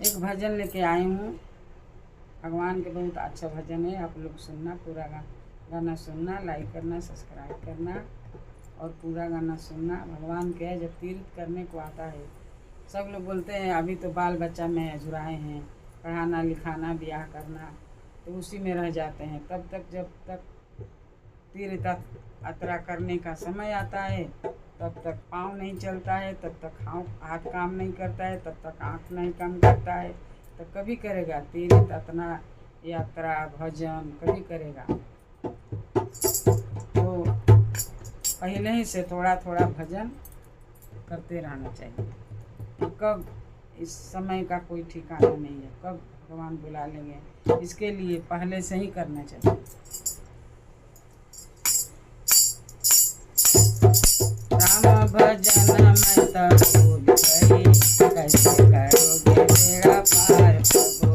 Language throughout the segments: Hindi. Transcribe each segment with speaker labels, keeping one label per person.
Speaker 1: एक भजन लेके आई हूँ। भगवान के बहुत अच्छा भजन है, आप लोग सुनना, पूरा गाना सुनना, लाइक करना, सब्सक्राइब करना और पूरा गाना सुनना। भगवान के जब तीर्थ करने को आता है, सब लोग बोलते हैं अभी तो बाल बच्चा में अझुराए हैं, पढ़ाना लिखाना ब्याह करना, तो उसी में रह जाते हैं। तब तक जब तक तीर्थ यात्रा करने का समय आता है, तब तक पाँव नहीं चलता है, तब तक हाथ काम नहीं करता है, तब तक आँख नहीं काम करता है, तो कभी करेगा तीर्थ यात्रा भजन कभी करेगा। तो पहले ही से थोड़ा थोड़ा भजन करते रहना चाहिए। तो कब इस समय का कोई ठिकाना नहीं है, कब भगवान बुला लेंगे, इसके लिए पहले से ही करना चाहिए। राम भजन मैं तब भूल गई, कैसे करोगे मेरा पार प्रभु।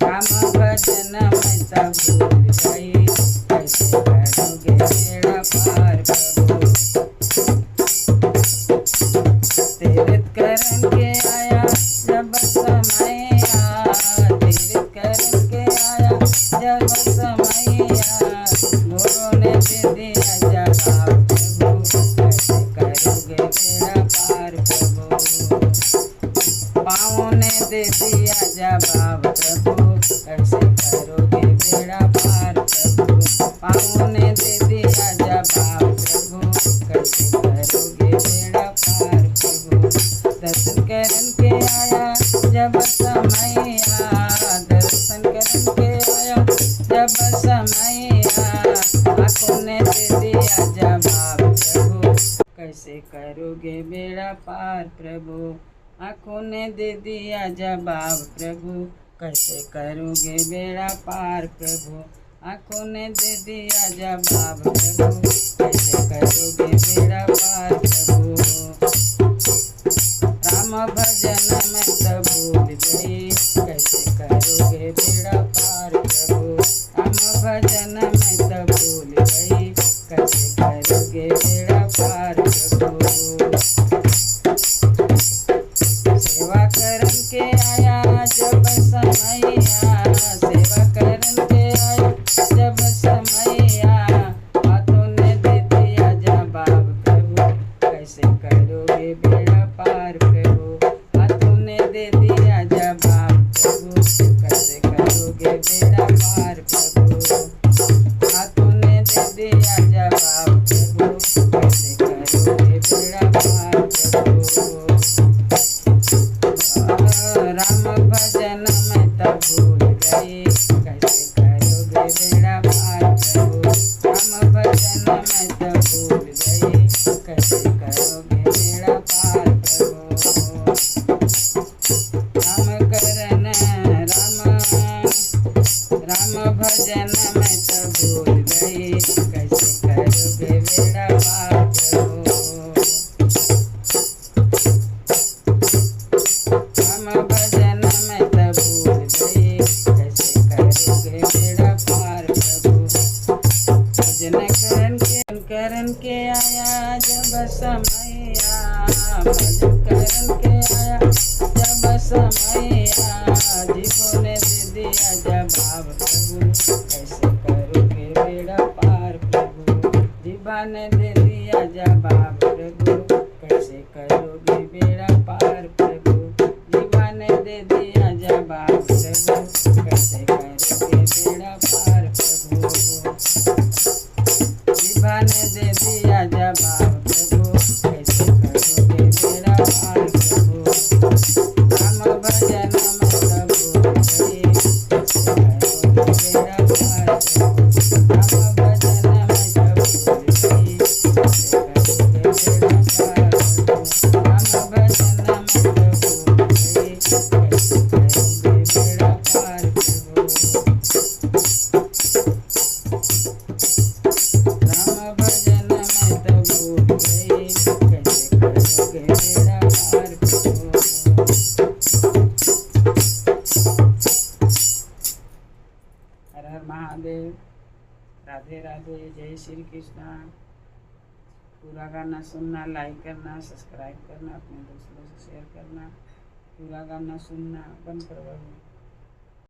Speaker 1: राम भजन मैं तब भूल गई, कैसे करोगे मेरा पार प्रभु। तीर्थ करन के आया जब समय आया, तीर्थ करन के आया जब समय आया, गुरु ने दे दिया जवाब प्रभु, कैसे करोगे मेरा पार प्रभु। पाँव ने दे दिया जवाब प्रभु, कैसे करोगे मेरा पार प्रभु। पाँव ने दे दिया जवाब प्रभु, कैसे करोगे मेरा पार प्रभु। दर्शन करन के आया जब समय आया, दर्शन करन के आया जब समय आया, आँखों ने दे दिया जवाब प्रभु, कैसे करोगे मेरा पार प्रभु। आँखों ने दे दिया जवाब प्रभु, कैसे करोगे मेरा पार प्रभु। आँखों ने दे दिया जवाब प्रभु, कैसे करोगे मेरा पार प्रभु। राम भजन मैं तब भूल गई, कैसे करोगे मेरा पार प्रभु। राम भजन मैं तब भूल गई, कैसे करोगे मेरा पार प्रभु। सेवा करन के आया जब समय आया, सेवा करन के आया जब समय आया, हाथों ने दे दिया जवाब प्रभु, कैसे करोगे मेरा पार प्रभु। हाथों ने दे दिया जवाब प्रभु, कैसे करोगे मेरा पार प्रभु। हाथों ने दे दिया जवाब प्रभु, कैसे करोगे मेरा पार प्रभु। राम भजन मैं तब भूल गई, कैसे करोगे मेरा पार प्रभु। राम भजन मैं तब भूल गई, कैसे करोगे मेरा पार प्रभु। राम भजन मैं तब भूल गई, कैसे करोगे मेरा पार प्रभु। राम भजन मैं तब भूल गई, कैसे करोगे मेरा पार प्रभु। भजन करन के आया जब समय आया, भजन करन के आया जब समय आया, जीवों ने दे दिया जवाब प्रभु, कैसे करोगे मेरा पार प्रभु। जीवा ने दे दिया जवाब प्रभु, कैसे करोगे मेरा पार प्रभु। जीवा ने दे दिया जवाब प्रभु, कैसे करोगे मेरा पार प्रभु। जीवा ने दे दिया जवाब प्रभु, कैसे करोगे मेरा पार प्रभु। राम भजन मैं तब भूल गई, कैसे करोगे मेरा पार प्रभु। राम भजन मैं तब भूल गई, कैसे करोगे मेरा पार प्रभु। राम भजन मैं तब भूल गई, कैसे करोगे मेरा पार प्रभु। राम भजन मैं तब भूल गई, कैसे करोगे मेरा पार प्रभु। हर हर महादेव, राधे राधे, जय श्री कृष्णा। पूरा गाना सुनना, लाइक करना, सब्सक्राइब करना, अपने दोस्तों से शेयर करना। પૂરા ગામના સૂમના બંધ કરવાનું.